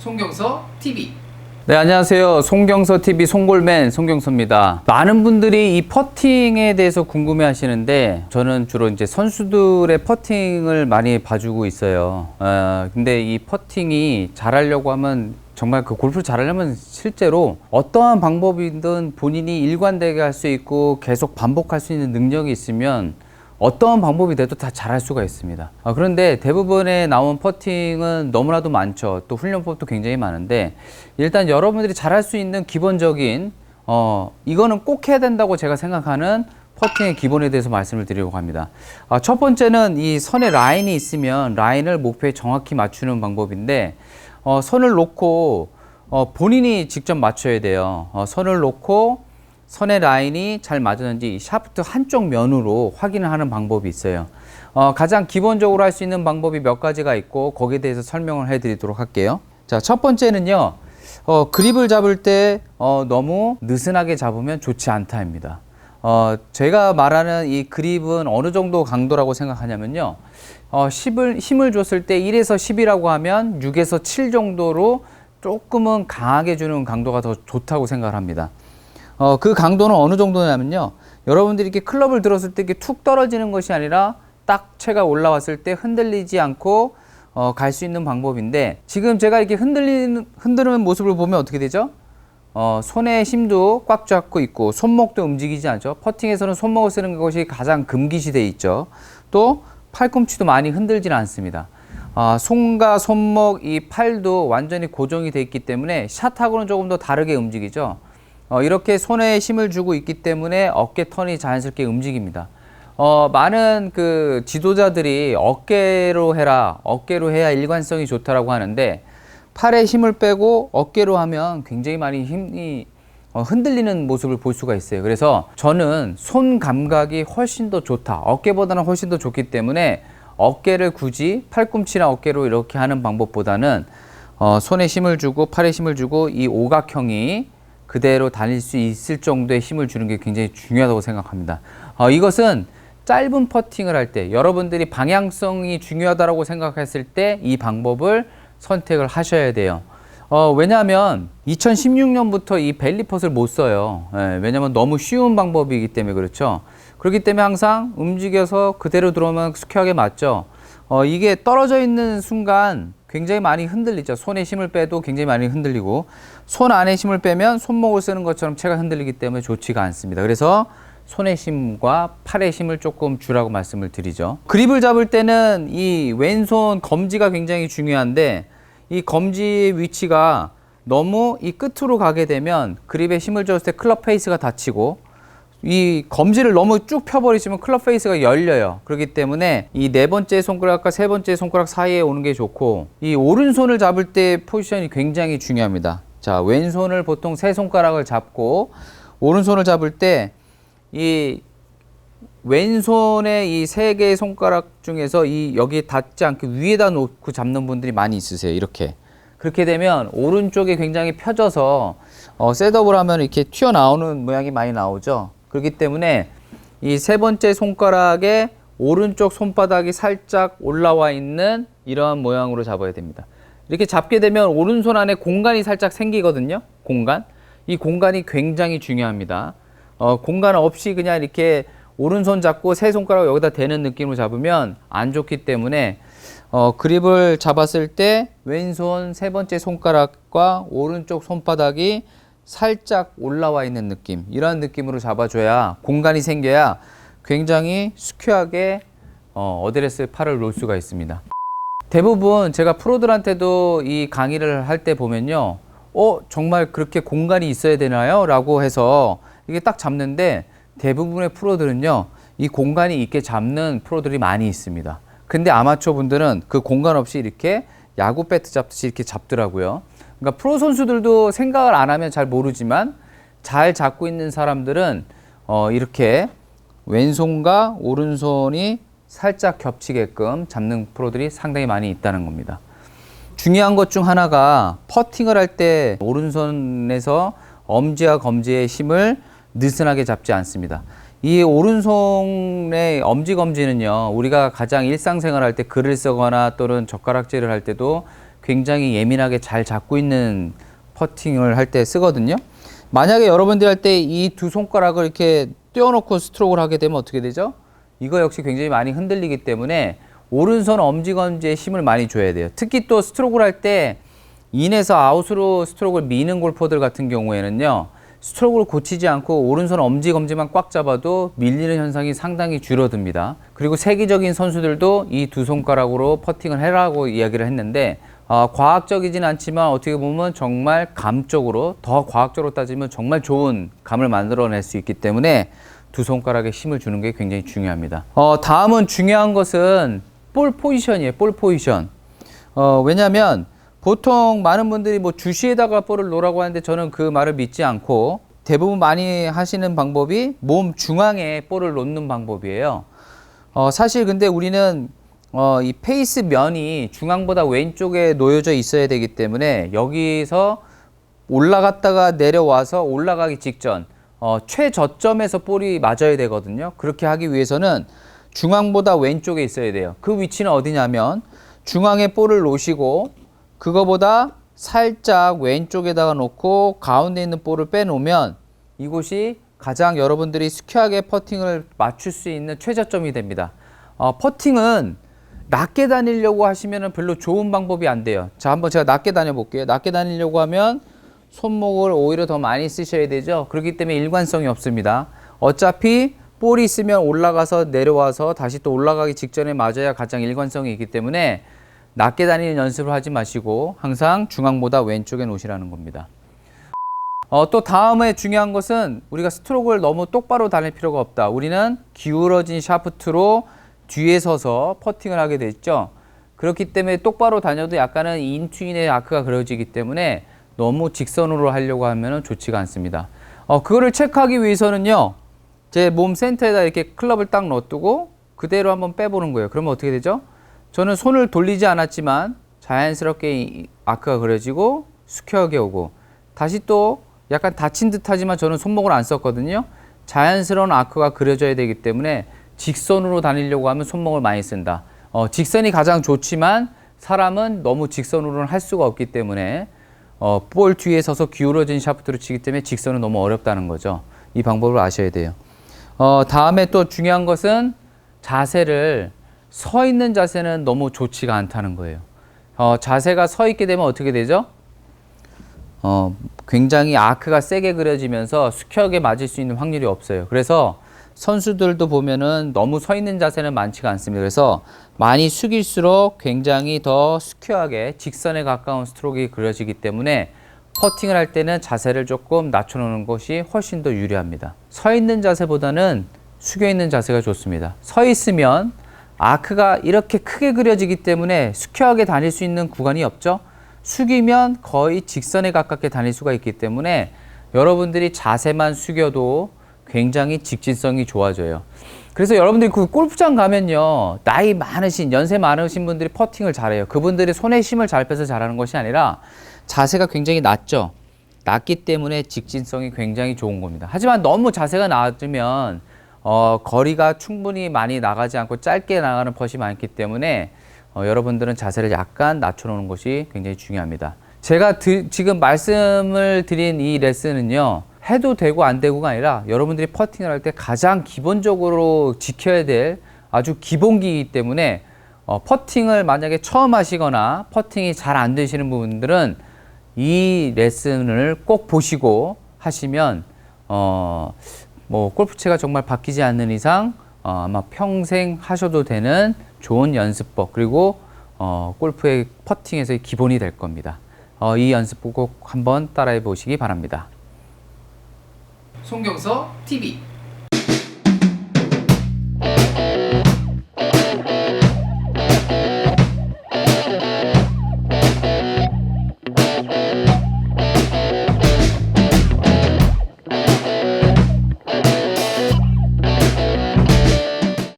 송경서 TV. 네, 안녕하세요. 송경서 TV 송골맨 송경서입니다. 많은 분들이 이 퍼팅에 대해서 궁금해 하시는데, 저는 주로 이제 선수들의 퍼팅을 많이 봐주고 있어요. 근데 이 퍼팅이 잘하려고 하면, 정말 그 골프를 잘하려면 실제로 어떠한 방법이든 본인이 일관되게 할 수 있고 계속 반복할 수 있는 능력이 있으면 어떠한 방법이 돼도 다 잘할 수가 있습니다. 그런데 대부분의 나온 퍼팅은 너무나도 많죠. 또 훈련법도 굉장히 많은데, 일단 여러분들이 잘할 수 있는 기본적인 이거는 꼭 해야 된다고 제가 생각하는 퍼팅의 기본에 대해서 말씀을 드리려고 합니다. 첫 번째는 이 선에 라인이 있으면 라인을 목표에 정확히 맞추는 방법인데, 선을 놓고 본인이 직접 맞춰야 돼요. 선을 놓고 선의 라인이 잘 맞았는지 샤프트 한쪽 면으로 확인을 하는 방법이 있어요. 가장 기본적으로 할 수 있는 방법이 몇 가지가 있고, 거기에 대해서 설명을 해드리도록 할게요. 자, 첫 번째는요, 그립을 잡을 때 너무 느슨하게 잡으면 좋지 않다입니다. 제가 말하는 이 그립은 어느 정도 강도라고 생각하냐면요, 힘을 줬을 때 1에서 10이라고 하면 6에서 7 정도로 조금은 강하게 주는 강도가 더 좋다고 생각을 합니다. 그 강도는 어느 정도냐면요, 여러분들이 이렇게 클럽을 들었을 때 이렇게 툭 떨어지는 것이 아니라 딱 채가 올라왔을 때 흔들리지 않고 갈 수 있는 방법인데, 지금 제가 이렇게 흔드는 모습을 보면 어떻게 되죠? 손의 힘도 꽉 잡고 있고 손목도 움직이지 않죠. 퍼팅에서는 손목을 쓰는 것이 가장 금기시되어 있죠. 또 팔꿈치도 많이 흔들지는 않습니다. 손과 손목, 이 팔도 완전히 고정이 되어 있기 때문에 샷하고는 조금 더 다르게 움직이죠. 이렇게 손에 힘을 주고 있기 때문에 어깨 턴이 자연스럽게 움직입니다. 많은 그 지도자들이 어깨로 해라, 어깨로 해야 일관성이 좋다라고 하는데, 팔에 힘을 빼고 어깨로 하면 굉장히 많이 힘이 흔들리는 모습을 볼 수가 있어요. 그래서 저는 손 감각이 훨씬 더 좋다, 어깨보다는 훨씬 더 좋기 때문에 어깨를 굳이 팔꿈치나 어깨로 이렇게 하는 방법보다는 손에 힘을 주고 팔에 힘을 주고 이 오각형이 그대로 다닐 수 있을 정도의 힘을 주는 게 굉장히 중요하다고 생각합니다. 이것은 짧은 퍼팅을 할 때, 여러분들이 방향성이 중요하다고 생각했을 때 이 방법을 선택을 하셔야 돼요. 왜냐하면 2016년부터 이 벨리펫을 못 써요. 왜냐하면 너무 쉬운 방법이기 때문에 그렇죠. 그렇기 때문에 항상 움직여서 그대로 들어오면 스퀘어하게 맞죠. 이게 떨어져 있는 순간 굉장히 많이 흔들리죠. 손에 힘을 빼도 굉장히 많이 흔들리고, 손 안에 힘을 빼면 손목을 쓰는 것처럼 채가 흔들리기 때문에 좋지가 않습니다. 그래서 손의 힘과 팔의 힘을 조금 주라고 말씀을 드리죠. 그립을 잡을 때는 이 왼손 검지가 굉장히 중요한데, 이 검지의 위치가 너무 이 끝으로 가게 되면 그립에 힘을 줬을 때 클럽 페이스가 닫히고, 이 검지를 너무 쭉 펴버리시면 클럽 페이스가 열려요. 그렇기 때문에 이 네 번째 손가락과 세 번째 손가락 사이에 오는 게 좋고, 이 오른손을 잡을 때 포지션이 굉장히 중요합니다. 자, 왼손을 보통 세 손가락을 잡고, 오른손을 잡을 때 이 왼손의 이 세 개의 손가락 중에서 이 여기에 닿지 않게 위에다 놓고 잡는 분들이 많이 있으세요. 이렇게. 그렇게 되면 오른쪽이 굉장히 펴져서 셋업을 하면 이렇게 튀어나오는 모양이 많이 나오죠. 그렇기 때문에 이 세 번째 손가락에 오른쪽 손바닥이 살짝 올라와 있는 이러한 모양으로 잡아야 됩니다. 이렇게 잡게 되면 오른손 안에 공간이 살짝 생기거든요. 공간. 이 공간이 굉장히 중요합니다. 공간 없이 그냥 이렇게 오른손 잡고 세 손가락 여기다 대는 느낌으로 잡으면 안 좋기 때문에 그립을 잡았을 때 왼손 세 번째 손가락과 오른쪽 손바닥이 살짝 올라와 있는 느낌, 이런 느낌으로 잡아줘야, 공간이 생겨야 굉장히 스퀘어하게 어드레스 팔을 놓을 수가 있습니다. 대부분 제가 프로들한테도 이 강의를 할 때 보면요, 정말 그렇게 공간이 있어야 되나요? 라고 해서 이게 딱 잡는데, 대부분의 프로들은요, 이 공간이 있게 잡는 프로들이 많이 있습니다. 근데 아마추어 분들은 그 공간 없이 이렇게 야구 배트 잡듯이 이렇게 잡더라고요. 그러니까 프로 선수들도 생각을 안 하면 잘 모르지만, 잘 잡고 있는 사람들은 이렇게 왼손과 오른손이 살짝 겹치게끔 잡는 프로들이 상당히 많이 있다는 겁니다. 중요한 것 중 하나가, 퍼팅을 할 때 오른손에서 엄지와 검지의 힘을 느슨하게 잡지 않습니다. 이 오른손의 엄지 검지는요, 우리가 가장 일상생활 할 때 글을 쓰거나 또는 젓가락질을 할 때도 굉장히 예민하게 잘 잡고 있는 퍼팅을 할 때 쓰거든요. 만약에 여러분들이 할 때 이 두 손가락을 이렇게 떼어놓고 스트로크를 하게 되면 어떻게 되죠? 이거 역시 굉장히 많이 흔들리기 때문에 오른손 엄지검지에 힘을 많이 줘야 돼요. 특히 또 스트로크를 할 때 인에서 아웃으로 스트로크를 미는 골퍼들 같은 경우에는요, 스트로크를 고치지 않고 오른손 엄지검지만 꽉 잡아도 밀리는 현상이 상당히 줄어듭니다. 그리고 세계적인 선수들도 이 두 손가락으로 퍼팅을 해라고 이야기를 했는데, 과학적이진 않지만 어떻게 보면 정말 감적으로, 더 과학적으로 따지면 정말 좋은 감을 만들어낼 수 있기 때문에 두 손가락에 힘을 주는 게 굉장히 중요합니다. 다음은 중요한 것은 볼 포지션이에요. 볼 포지션. 왜냐하면 보통 많은 분들이 뭐 주시에다가 볼을 놓으라고 하는데 저는 그 말을 믿지 않고 대부분 많이 하시는 방법이 몸 중앙에 볼을 놓는 방법이에요. 사실 근데 우리는 이 페이스 면이 중앙보다 왼쪽에 놓여져 있어야 되기 때문에 여기서 올라갔다가 내려와서 올라가기 직전 최저점에서 볼이 맞아야 되거든요. 그렇게 하기 위해서는 중앙보다 왼쪽에 있어야 돼요. 그 위치는 어디냐면 중앙에 볼을 놓으시고 그거보다 살짝 왼쪽에다가 놓고 가운데 있는 볼을 빼놓으면 이곳이 가장 여러분들이 스퀘어하게 퍼팅을 맞출 수 있는 최저점이 됩니다. 퍼팅은 낮게 다니려고 하시면 별로 좋은 방법이 안 돼요. 자, 한번 제가 낮게 다녀 볼게요. 낮게 다니려고 하면 손목을 오히려 더 많이 쓰셔야 되죠. 그렇기 때문에 일관성이 없습니다. 어차피 볼이 있으면 올라가서 내려와서 다시 또 올라가기 직전에 맞아야 가장 일관성이 있기 때문에 낮게 다니는 연습을 하지 마시고 항상 중앙보다 왼쪽에 놓으시라는 겁니다. 또 다음에 중요한 것은 우리가 스트로크를 너무 똑바로 다닐 필요가 없다. 우리는 기울어진 샤프트로 뒤에 서서 퍼팅을 하게 됐죠. 그렇기 때문에 똑바로 다녀도 약간은 인투인의 아크가 그려지기 때문에 너무 직선으로 하려고 하면 좋지가 않습니다. 그거를 체크하기 위해서는요, 제 몸 센터에다 이렇게 클럽을 딱 넣어두고 그대로 한번 빼보는 거예요. 그러면 어떻게 되죠? 저는 손을 돌리지 않았지만 자연스럽게 이 아크가 그려지고 스퀘어하게 오고, 다시 또 약간 다친 듯 하지만 저는 손목을 안 썼거든요. 자연스러운 아크가 그려져야 되기 때문에 직선으로 다니려고 하면 손목을 많이 쓴다. 직선이 가장 좋지만 사람은 너무 직선으로는 할 수가 없기 때문에 볼 뒤에 서서 기울어진 샤프트로 치기 때문에 직선은 너무 어렵다는 거죠. 이 방법을 아셔야 돼요. 다음에 또 중요한 것은 자세를, 서 있는 자세는 너무 좋지가 않다는 거예요. 자세가 서 있게 되면 어떻게 되죠? 굉장히 아크가 세게 그려지면서 스퀘어하게 맞을 수 있는 확률이 없어요. 그래서 선수들도 보면은 너무 서 있는 자세는 많지가 않습니다. 그래서 많이 숙일수록 굉장히 더 스퀘어하게 직선에 가까운 스트로크가 그려지기 때문에 퍼팅을 할 때는 자세를 조금 낮춰놓는 것이 훨씬 더 유리합니다. 서 있는 자세보다는 숙여 있는 자세가 좋습니다. 서 있으면 아크가 이렇게 크게 그려지기 때문에 스퀘어하게 다닐 수 있는 구간이 없죠. 숙이면 거의 직선에 가깝게 다닐 수가 있기 때문에 여러분들이 자세만 숙여도 굉장히 직진성이 좋아져요. 그래서 여러분들이 그 골프장 가면요, 나이 많으신, 연세 많으신 분들이 퍼팅을 잘해요. 그분들이 손에 힘을 잘 빼서 잘하는 것이 아니라 자세가 굉장히 낮죠. 낮기 때문에 직진성이 굉장히 좋은 겁니다. 하지만 너무 자세가 낮으면 거리가 충분히 많이 나가지 않고 짧게 나가는 퍼시 많기 때문에 여러분들은 자세를 약간 낮춰놓는 것이 굉장히 중요합니다. 제가 지금 말씀을 드린 이 레슨은요, 해도 되고 안 되고가 아니라 여러분들이 퍼팅을 할 때 가장 기본적으로 지켜야 될 아주 기본기이기 때문에 퍼팅을 만약에 처음 하시거나 퍼팅이 잘 안 되시는 분들은 이 레슨을 꼭 보시고 하시면 뭐 골프채가 정말 바뀌지 않는 이상 아마 평생 하셔도 되는 좋은 연습법, 그리고 골프의 퍼팅에서의 기본이 될 겁니다. 이 연습법 꼭 한번 따라해 보시기 바랍니다. 송경서 TV